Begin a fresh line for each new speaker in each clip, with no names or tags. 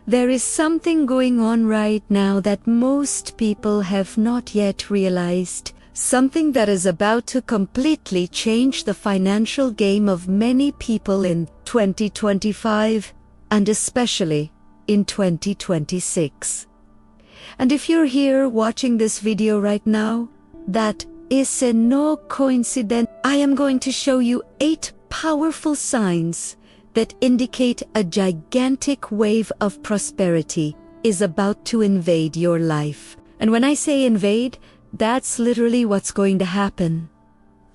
There is something going on right now that most people have not yet realized. Something that is about to completely change the financial game of many people in 2025, and especially in 2026. And if you're here watching this video right now, that is no coincidence. I am going to show you 8 powerful signs that indicate a gigantic wave of prosperity is about to invade your life. And when I say invade, that's literally what's going to happen.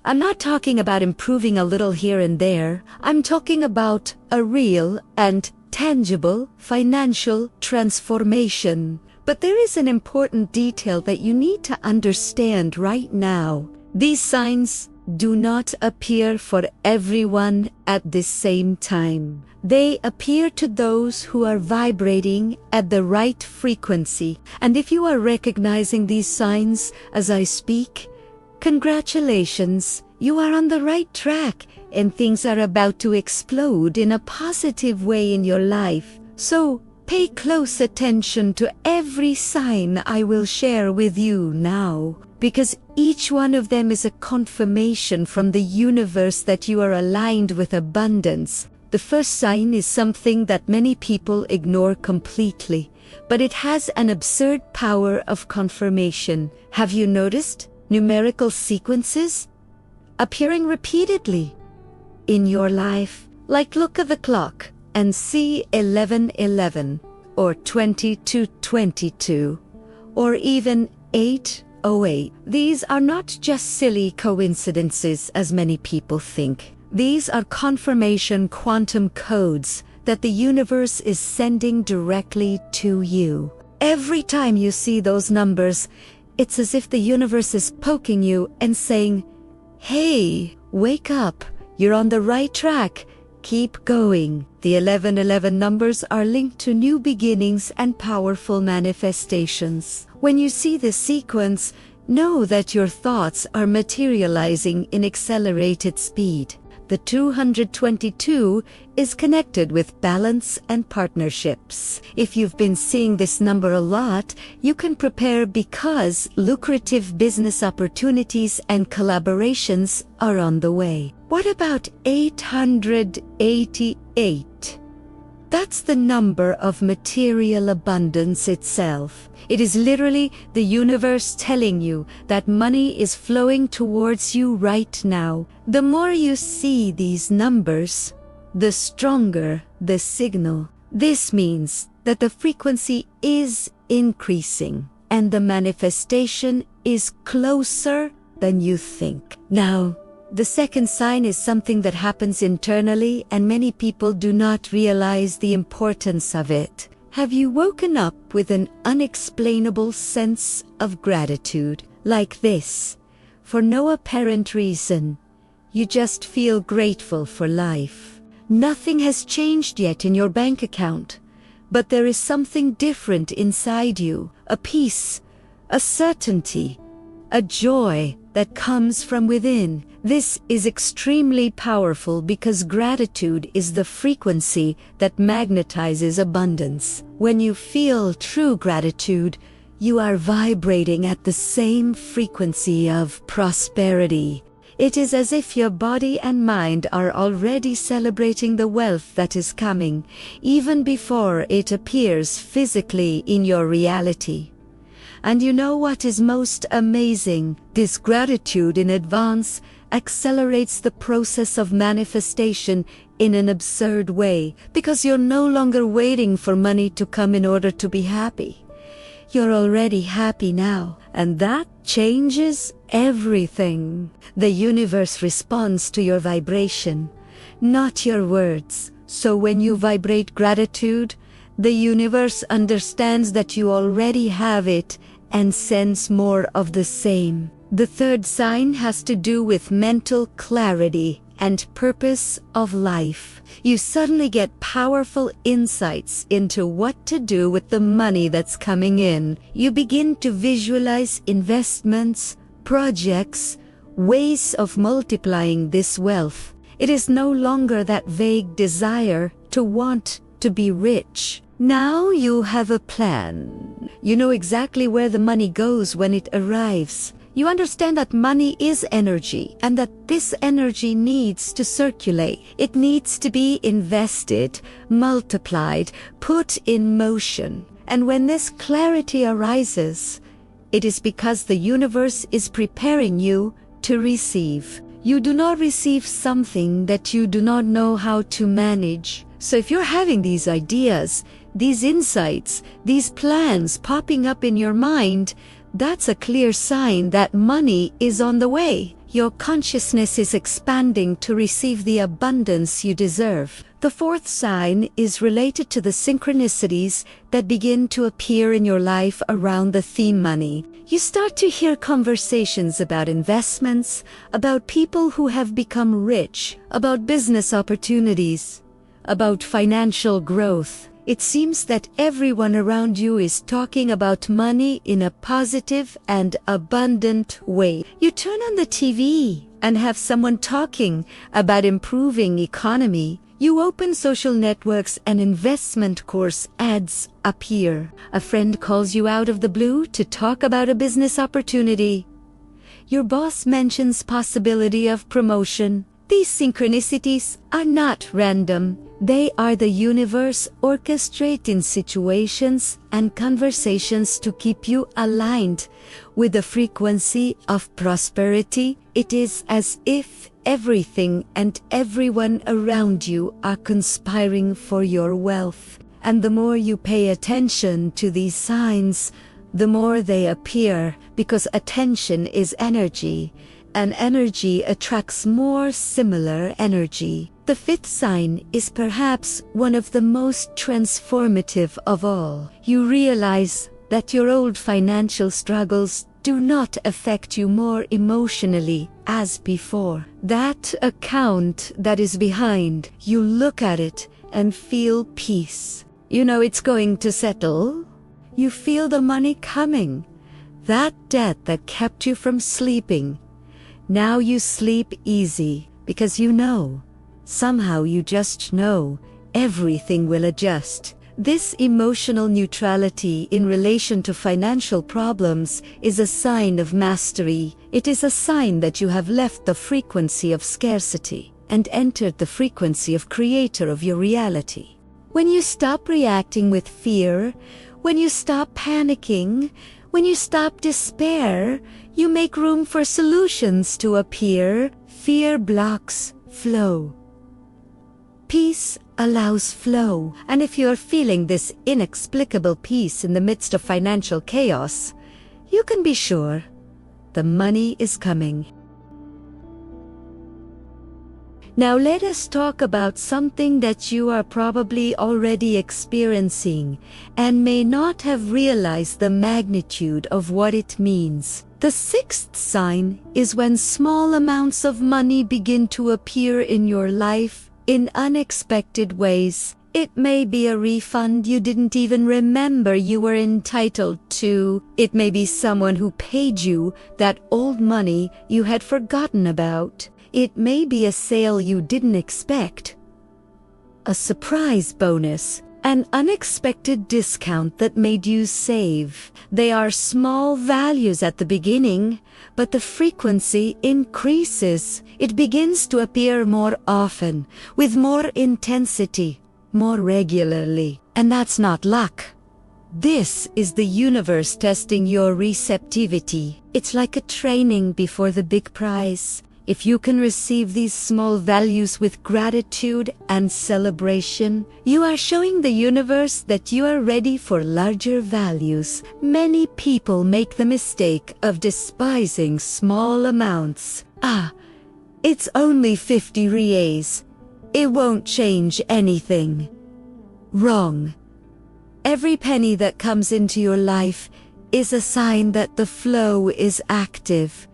I'm not talking about improving a little here and there. I'm talking about a real and tangible financial transformation. But there is an important detail that you need to understand right now. These signs do not appear for everyone at the same time. They appear to those who are vibrating at the right frequency. And if you are recognizing these signs as I speak, congratulations, you are on the right track and things are about to explode in a positive way in your life. So, pay close attention to every sign I will share with you now, because each one of them is a confirmation from the universe that you are aligned with abundance. The first sign is something that many people ignore completely, but it has an absurd power of confirmation. Have you noticed numerical sequences appearing repeatedly in your life? Like look at the clock and see 1111 or 2222 or even 808. These are not just silly coincidences as many people think. These are confirmation quantum codes that the universe is sending directly to you. Every time you see those numbers, it's as if the universe is poking you and saying, "Hey, wake up, you're on the right track. Keep going." The 1111 numbers are linked to new beginnings and powerful manifestations. When you see this sequence, know that your thoughts are materializing in accelerated speed. The 222 is connected with balance and partnerships. If you've been seeing this number a lot, you can prepare because lucrative business opportunities and collaborations are on the way. What about 888? That's the number of material abundance itself. It is literally the universe telling you that money is flowing towards you right now. The more you see these numbers, the stronger the signal. This means that the frequency is increasing and the manifestation is closer than you think. Now, the second sign is something that happens internally and many people do not realize the importance of it. Have you woken up with an unexplainable sense of gratitude? Like this, for no apparent reason, you just feel grateful for life. Nothing has changed yet in your bank account, but there is something different inside you, a peace, a certainty, a joy that comes from within. This is extremely powerful because gratitude is the frequency that magnetizes abundance. When you feel true gratitude, you are vibrating at the same frequency of prosperity. It is as if your body and mind are already celebrating the wealth that is coming, even before it appears physically in your reality. And you know what is most amazing? This gratitude in advance accelerates the process of manifestation in an absurd way, because you're no longer waiting for money to come in order to be happy. You're already happy now, and that changes everything. The universe responds to your vibration, not your words. So when you vibrate gratitude, the universe understands that you already have it and sends more of the same. The third sign has to do with mental clarity and purpose of life. You suddenly get powerful insights into what to do with the money that's coming in. You begin to visualize investments, projects, ways of multiplying this wealth. It is no longer that vague desire to want to be rich. Now you have a plan. You know exactly where the money goes when it arrives. You understand that money is energy and that this energy needs to circulate. It needs to be invested, multiplied, put in motion. And when this clarity arises, it is because the universe is preparing you to receive. You do not receive something that you do not know how to manage. So if you're having these ideas, these insights, these plans popping up in your mind, that's a clear sign that money is on the way. Your consciousness is expanding to receive the abundance you deserve. The fourth sign is related to the synchronicities that begin to appear in your life around the theme money. You start to hear conversations about investments, about people who have become rich, about business opportunities, about financial growth. It seems that everyone around you is talking about money in a positive and abundant way. You turn on the TV and have someone talking about improving economy. You open social networks and investment course ads appear. A friend calls you out of the blue to talk about a business opportunity. Your boss mentions possibility of promotion. These synchronicities are not random. They are the universe orchestrating situations and conversations to keep you aligned with the frequency of prosperity. It is as if everything and everyone around you are conspiring for your wealth. And the more you pay attention to these signs, the more they appear, because attention is energy, and energy attracts more similar energy. The fifth sign is perhaps one of the most transformative of all. You realize that your old financial struggles do not affect you more emotionally as before. That account that is behind, you look at it and feel peace. You know it's going to settle. You feel the money coming. That debt that kept you from sleeping. Now you sleep easy because you know. Somehow you just know everything will adjust. This emotional neutrality in relation to financial problems is a sign of mastery. It is a sign that you have left the frequency of scarcity and entered the frequency of creator of your reality. When you stop reacting with fear, when you stop panicking, when you stop despair, you make room for solutions to appear. Fear blocks flow. Peace allows flow. And if you're feeling this inexplicable peace in the midst of financial chaos, you can be sure the money is coming. Now let us talk about something that you are probably already experiencing and may not have realized the magnitude of what it means. The sixth sign is when small amounts of money begin to appear in your life in unexpected ways. It may be a refund you didn't even remember you were entitled to. It may be someone who paid you that old money you had forgotten about. It may be a sale you didn't expect, a surprise bonus, an unexpected discount that made you save. They are small values at the beginning, but the frequency increases. It begins to appear more often, with more intensity, more regularly. And that's not luck. This is the universe testing your receptivity. It's like a training before the big prize. If you can receive these small values with gratitude and celebration, you are showing the universe that you are ready for larger values. Many people make the mistake of despising small amounts. It's only 50 reais. It won't change anything. Wrong. Every penny that comes into your life is a sign that the flow is active.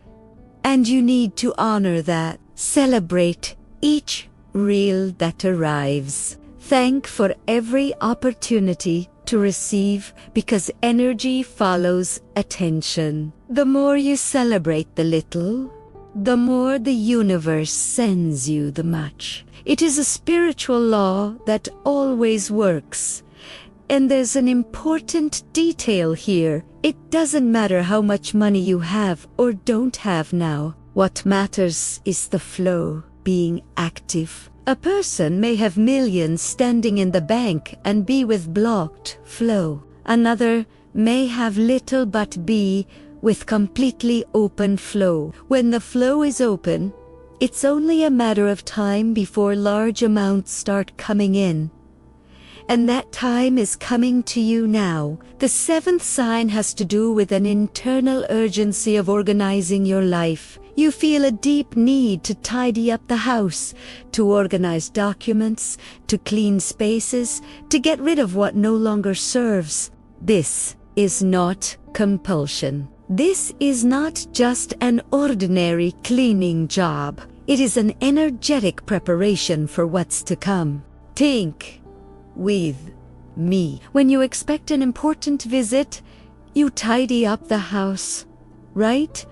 And you need to honor that. Celebrate each real that arrives. Thank for every opportunity to receive, because energy follows attention. The more you celebrate the little, the more the universe sends you the much. It is a spiritual law that always works. And there's an important detail here. It doesn't matter how much money you have or don't have now. What matters is the flow, being active. A person may have millions standing in the bank and be with blocked flow. Another may have little but be with completely open flow. When the flow is open, it's only a matter of time before large amounts start coming in. And that time is coming to you now. The seventh sign has to do with an internal urgency of organizing your life. You feel a deep need to tidy up the house, to organize documents, to clean spaces, to get rid of what no longer serves. This is not compulsion. This is not just an ordinary cleaning job. It is an energetic preparation for what's to come. Think with me. When you expect an important visit, you tidy up the house, right?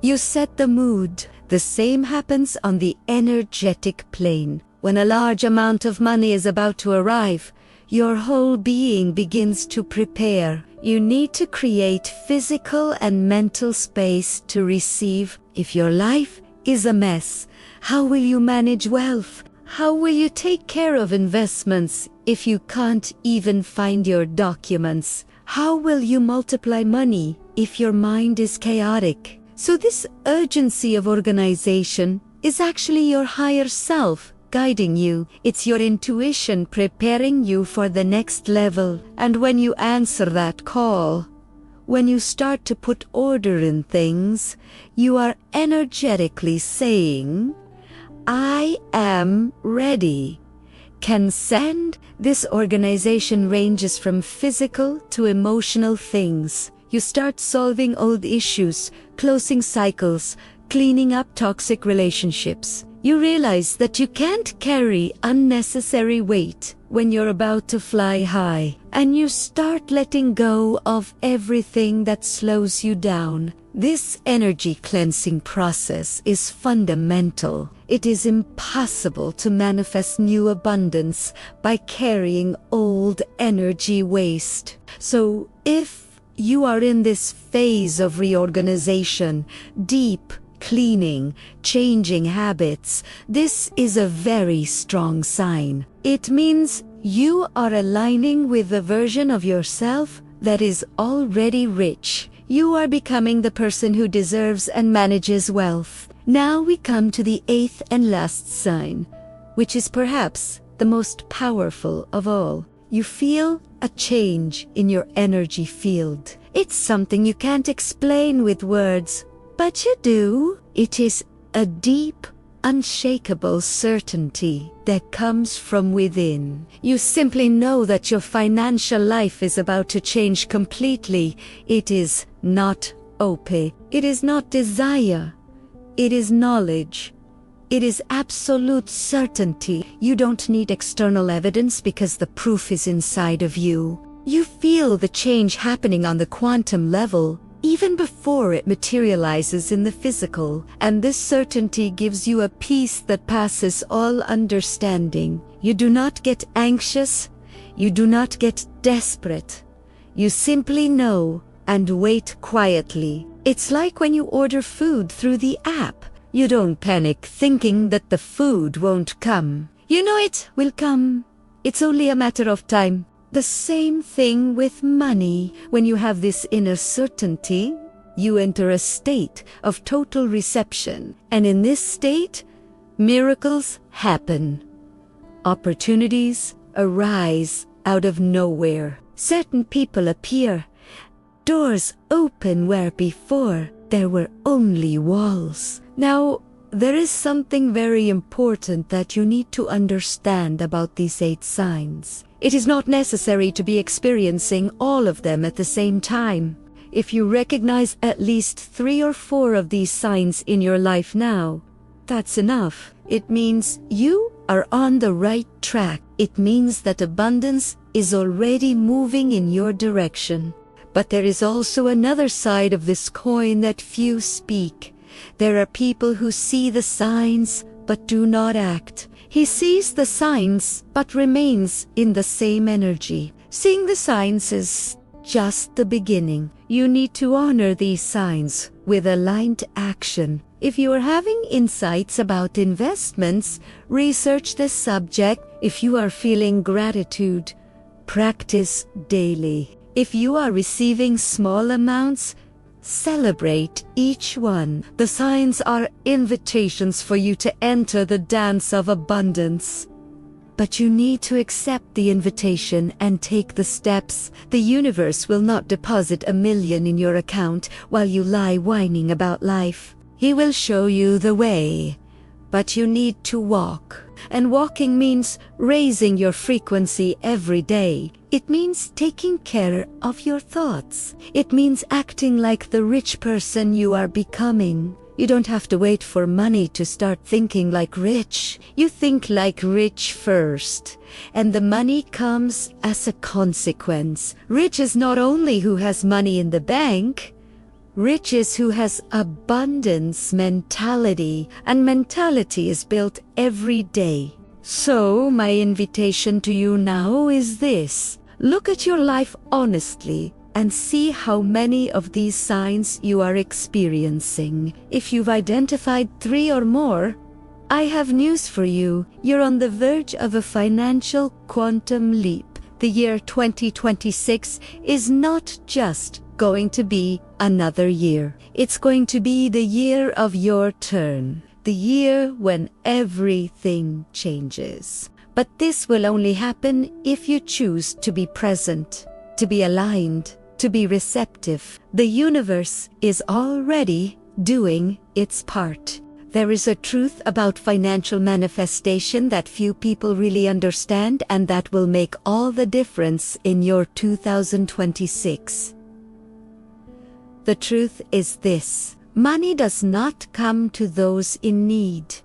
You set the mood. The same happens on the energetic plane. When a large amount of money is about to arrive, your whole being begins to prepare. You need to create physical and mental space to receive. If your life is a mess, how will you manage wealth? How will you take care of investments if you can't even find your documents? How will you multiply money if your mind is chaotic? So this urgency of organization is actually your higher self guiding you. It's your intuition preparing you for the next level. And when you answer that call, when you start to put order in things, you are energetically saying, I am ready. Can send. This organization ranges from physical to emotional things. You start solving old issues, closing cycles, cleaning up toxic relationships. You realize that you can't carry unnecessary weight when you're about to fly high, and you start letting go of everything that slows you down. This energy cleansing process is fundamental. It is impossible to manifest new abundance by carrying old energy waste. So if you are in this phase of reorganization, deep cleaning, changing habits, this is a very strong sign. It means you are aligning with the version of yourself that is already rich. You are becoming the person who deserves and manages wealth. Now we come to the eighth and last sign, which is perhaps the most powerful of all. You feel a change in your energy field. It's something you can't explain with words, but you do. It is a deep, unshakable certainty that comes from within. You simply know that your financial life is about to change completely. It is not hope. It is not desire. It is knowledge. It is absolute certainty. You don't need external evidence because the proof is inside of you. You feel the change happening on the quantum level even before it materializes in the physical, and this certainty gives you a peace that passes all understanding. You do not get anxious, you do not get desperate. You simply know and wait quietly. It's like when you order food through the app. You don't panic thinking that the food won't come. You know it will come. It's only a matter of time. The same thing with money. When you have this inner certainty, you enter a state of total reception. And in this state, miracles happen. Opportunities arise out of nowhere. Certain people appear. Doors open where before there were only walls. Now, there is something very important that you need to understand about these 8 signs. It is not necessary to be experiencing all of them at the same time. If you recognize at least 3 or 4 of these signs in your life now, that's enough. It means you are on the right track. It means that abundance is already moving in your direction. But there is also another side of this coin that few speak. There are people who see the signs but do not act. He sees the signs but remains in the same energy. Seeing the signs is just the beginning. You need to honor these signs with aligned action. If you are having insights about investments, research the subject. If you are feeling gratitude, practice daily. If you are receiving small amounts, celebrate each one. The signs are invitations for you to enter the dance of abundance. But you need to accept the invitation and take the steps. The universe will not deposit $1 million in your account while you lie whining about life. He will show you the way, but you need to walk. And walking means raising your frequency every day. It means taking care of your thoughts. It means acting like the rich person you are becoming. You don't have to wait for money to start thinking like rich. You think like rich first, and the money comes as a consequence. Rich is not only who has money in the bank. Rich is who has abundance mentality, and mentality is built every day. So, my invitation to you now is this. Look at your life honestly and see how many of these signs you are experiencing. If you've identified 3 or more, I have news for you. You're on the verge of a financial quantum leap. The year 2026 is not just going to be another year. It's going to be the year of your turn. The year when everything changes. But this will only happen if you choose to be present, to be aligned, to be receptive. The universe is already doing its part. There is a truth about financial manifestation that few people really understand, and that will make all the difference in your 2026. The truth is this: money does not come to those in need.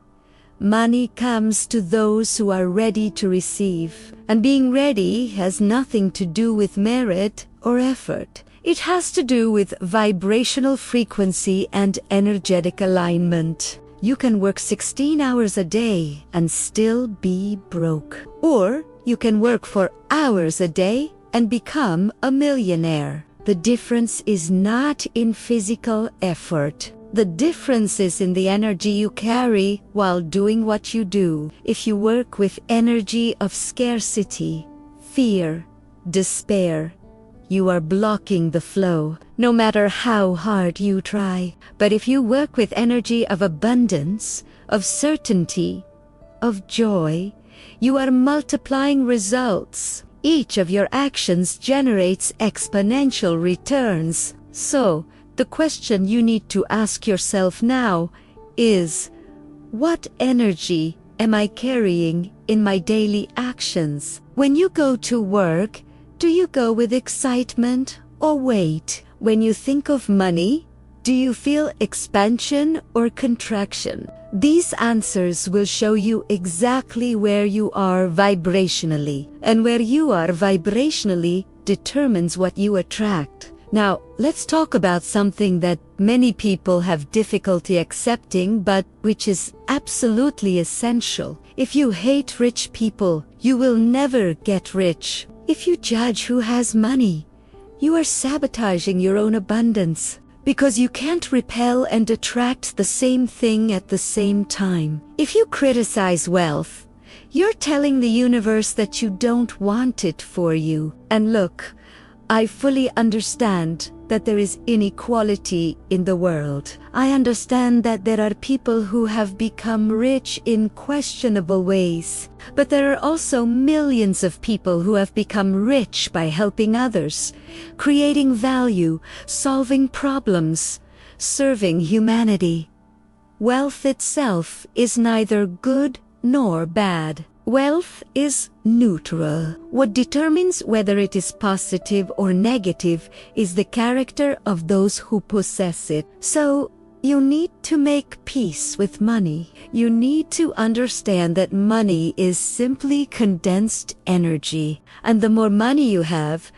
Money comes to those who are ready to receive. And being ready has nothing to do with merit or effort. It has to do with vibrational frequency and energetic alignment. You can work 16 hours a day and still be broke. Or you can work 4 hours a day and become a millionaire. The difference is not in physical effort. The difference is in the energy you carry while doing what you do. If you work with energy of scarcity, fear, despair, you are blocking the flow, no matter how hard you try. But if you work with energy of abundance, of certainty, of joy, you are multiplying results. Each of your actions generates exponential returns. So, the question you need to ask yourself now is, what energy am I carrying in my daily actions? When you go to work, do you go with excitement or weight? When you think of money, do you feel expansion or contraction? These answers will show you exactly where you are vibrationally, and where you are vibrationally determines what you attract. Now, let's talk about something that many people have difficulty accepting, but which is absolutely essential. If you hate rich people, you will never get rich. If you judge who has money, you are sabotaging your own abundance, because you can't repel and attract the same thing at the same time. If you criticize wealth, you're telling the universe that you don't want it for you. And look, I fully understand that there is inequality in the world. I understand that there are people who have become rich in questionable ways. But there are also millions of people who have become rich by helping others, creating value, solving problems, serving humanity. Wealth itself is neither good nor bad. Wealth is neutral. What determines whether it is positive or negative is the character of those who possess it. So, you need to make peace with money. You need to understand that money is simply condensed energy. And the more money you have,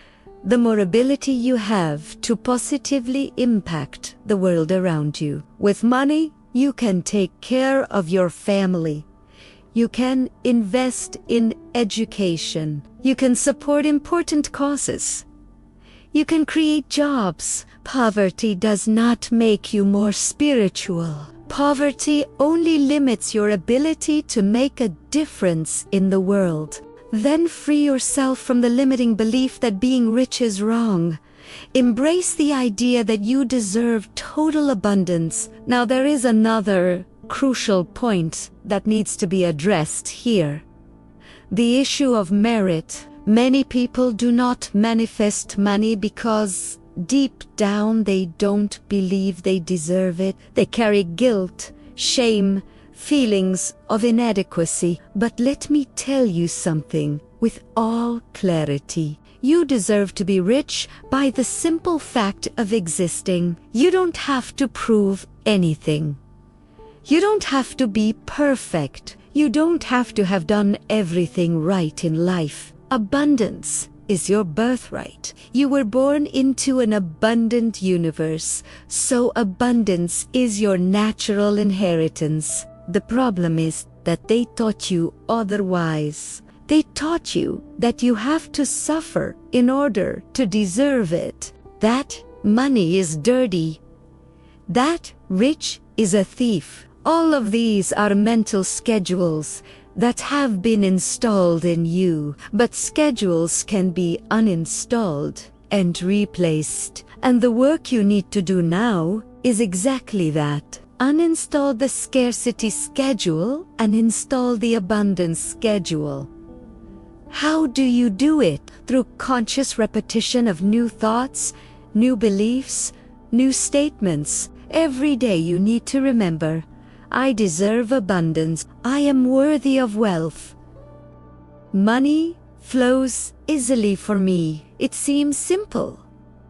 the more ability you have to positively impact the world around you. With money, you can take care of your family. You can invest in education. You can support important causes. You can create jobs. Poverty does not make you more spiritual. Poverty only limits your ability to make a difference in the world. Then free yourself from the limiting belief that being rich is wrong. Embrace the idea that you deserve total abundance. Now there is another crucial point that needs to be addressed here. The issue of merit. Many people do not manifest money because deep down they don't believe they deserve it. They carry guilt, shame, feelings of inadequacy. But let me tell you something with all clarity. You deserve to be rich by the simple fact of existing. You don't have to prove anything. You don't have to be perfect. You don't have to have done everything right in life. Abundance is your birthright. You were born into an abundant universe, so abundance is your natural inheritance. The problem is that they taught you otherwise. They taught you that you have to suffer in order to deserve it. That money is dirty. That rich is a thief. All of these are mental schedules that have been installed in you, but schedules can be uninstalled and replaced. And the work you need to do now is exactly that. Uninstall the scarcity schedule and install the abundance schedule. How do you do it? Through conscious repetition of new thoughts, new beliefs, new statements. Every day you need to remember, I deserve abundance. I am worthy of wealth. Money flows easily for me. It seems simple,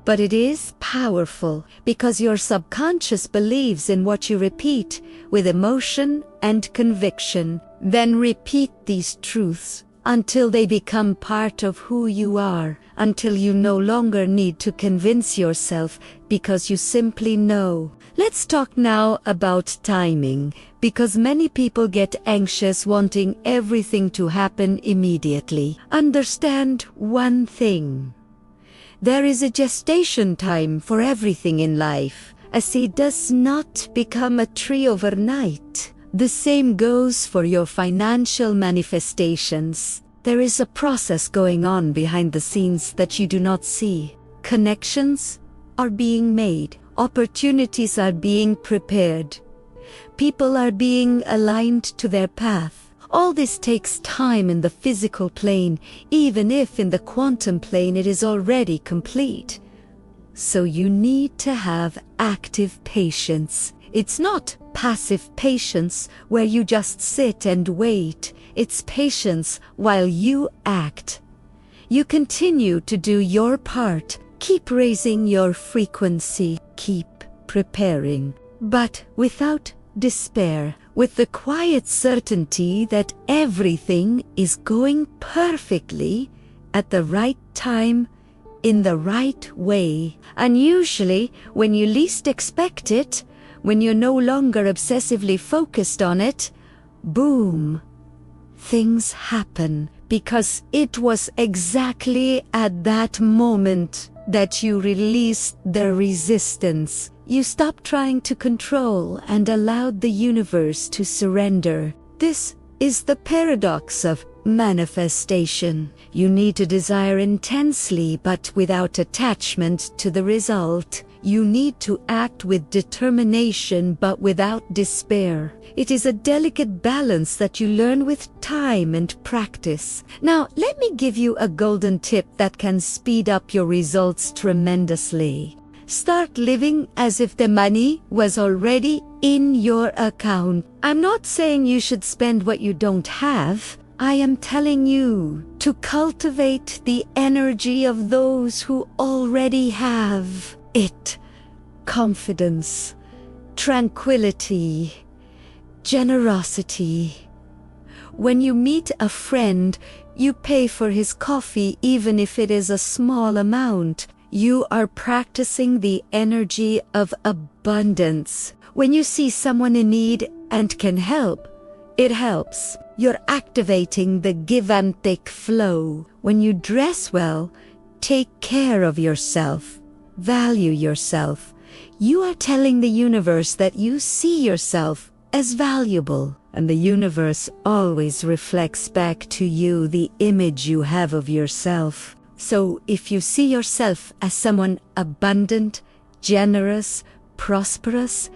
but it is powerful because your subconscious believes in what you repeat with emotion and conviction. Then repeat these truths until they become part of who you are, until you no longer need to convince yourself because you simply know. Let's talk now about timing, because many people get anxious wanting everything to happen immediately. Understand one thing. There is a gestation time for everything in life. A seed does not become a tree overnight. The same goes for your financial manifestations. There is a process going on behind the scenes that you do not see. Connections are being made. Opportunities are being prepared. People are being aligned to their path. All this takes time in the physical plane, even if in the quantum plane it is already complete. So you need to have active patience. It's not passive patience where you just sit and wait. It's patience while you act. You continue to do your part. Keep raising your frequency. Keep preparing. But without despair, with the quiet certainty that everything is going perfectly at the right time, in the right way. And usually, when you least expect it, when you're no longer obsessively focused on it, boom, things happen. Because it was exactly at that moment that you released the resistance. You stopped trying to control and allowed the universe to surrender. This is the paradox of manifestation. You need to desire intensely but without attachment to the result. You need to act with determination but without despair. It is a delicate balance that you learn with time and practice. Now, let me give you a golden tip that can speed up your results tremendously. Start living as if the money was already in your account. I'm not saying you should spend what you don't have. I am telling you to cultivate the energy of those who already have it. Confidence, tranquility, generosity. When you meet a friend, you pay for his coffee even if it is a small amount. You are practicing the energy of abundance. When you see someone in need and can help, It helps. You're activating the give and take flow. When you dress well, take care of yourself, value yourself. You are telling the universe that you see yourself as valuable, and the universe always reflects back to you the image you have of yourself. So if you see yourself as someone abundant, generous, prosperous,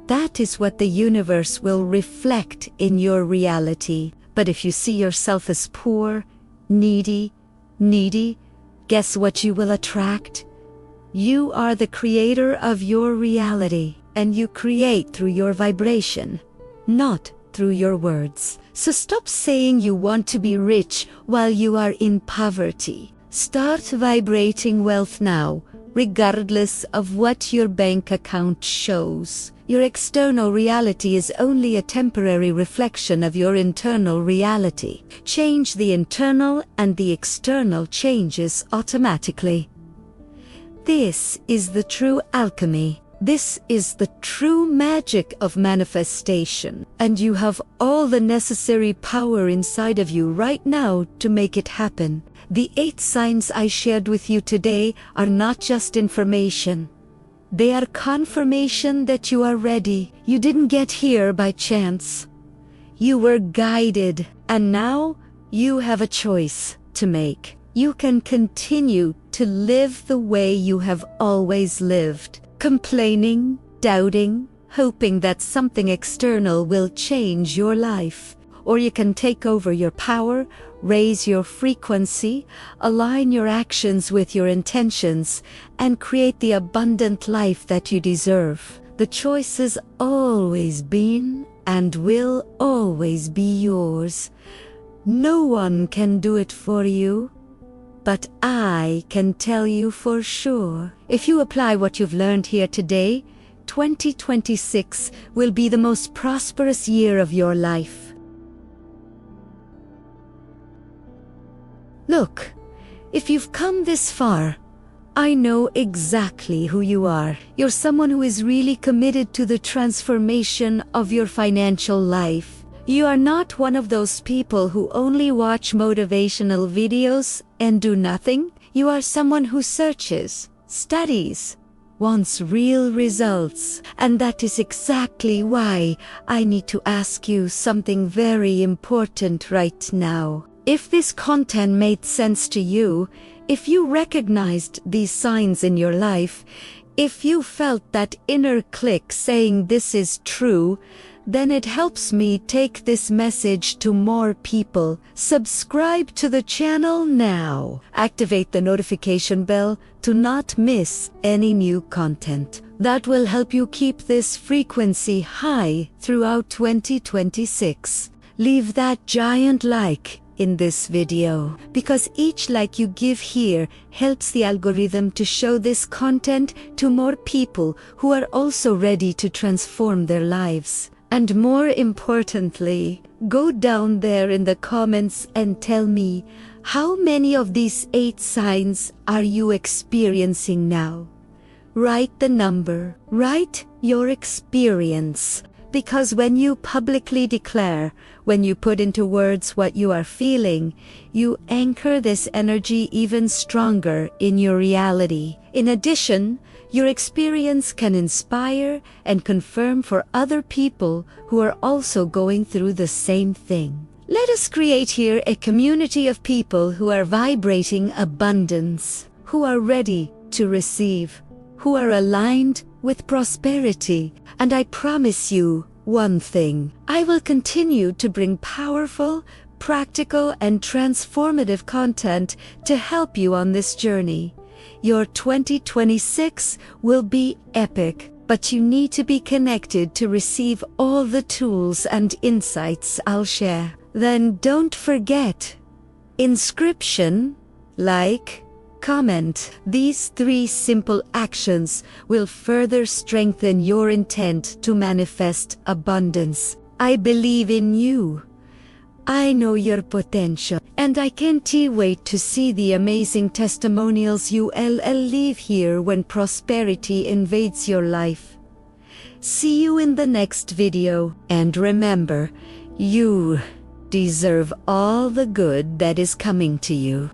that is what the universe will reflect in your reality. But if you see yourself as poor, needy, guess what you will attract? You are the creator of your reality, and you create through your vibration, not through your words. So stop saying you want to be rich while you are in poverty. Start vibrating wealth now, regardless of what your bank account shows. Your external reality is only a temporary reflection of your internal reality. Change the internal and the external changes automatically. This is the true alchemy. This is the true magic of manifestation. And you have all the necessary power inside of you right now to make it happen. The 8 signs I shared with you today are not just information. They are confirmation that you are ready. You didn't get here by chance. You were guided, and now you have a choice to make. You can continue to live the way you have always lived, complaining, doubting, hoping that something external will change your life. Or you can take over your power, raise your frequency, align your actions with your intentions, and create the abundant life that you deserve. The choice has always been and will always be yours. No one can do it for you, but I can tell you for sure. If you apply what you've learned here today, 2026 will be the most prosperous year of your life. Look, if you've come this far, I know exactly who you are. You're someone who is really committed to the transformation of your financial life. You are not one of those people who only watch motivational videos and do nothing. You are someone who searches, studies, wants real results. And that is exactly why I need to ask you something very important right now. If this content made sense to you, if you recognized these signs in your life, if you felt that inner click saying this is true, then it helps me take this message to more people. Subscribe to the channel now. Activate the notification bell to not miss any new content. That will help you keep this frequency high throughout 2026. Leave that giant like in this video, because each like you give here helps the algorithm to show this content to more people who are also ready to transform their lives. And more importantly, go down there in the comments and tell me, how many of these 8 signs are you experiencing now? Write the number, write your experience. Because when you publicly declare, when you put into words what you are feeling, you anchor this energy even stronger in your reality. In addition, your experience can inspire and confirm for other people who are also going through the same thing. Let us create here a community of people who are vibrating abundance, who are ready to receive, who are aligned with prosperity. And I promise you one thing, I will continue to bring powerful, practical, and transformative content to help you on this journey. Your 2026 will be epic, but you need to be connected to receive all the tools and insights I'll share. Then don't forget, inscription, like, comment. These 3 simple actions will further strengthen your intent to manifest abundance. I believe in you. I know your potential, and I can't wait to see the amazing testimonials you will leave here when prosperity invades your life. See you in the next video, and remember, You deserve all the good that is coming to you.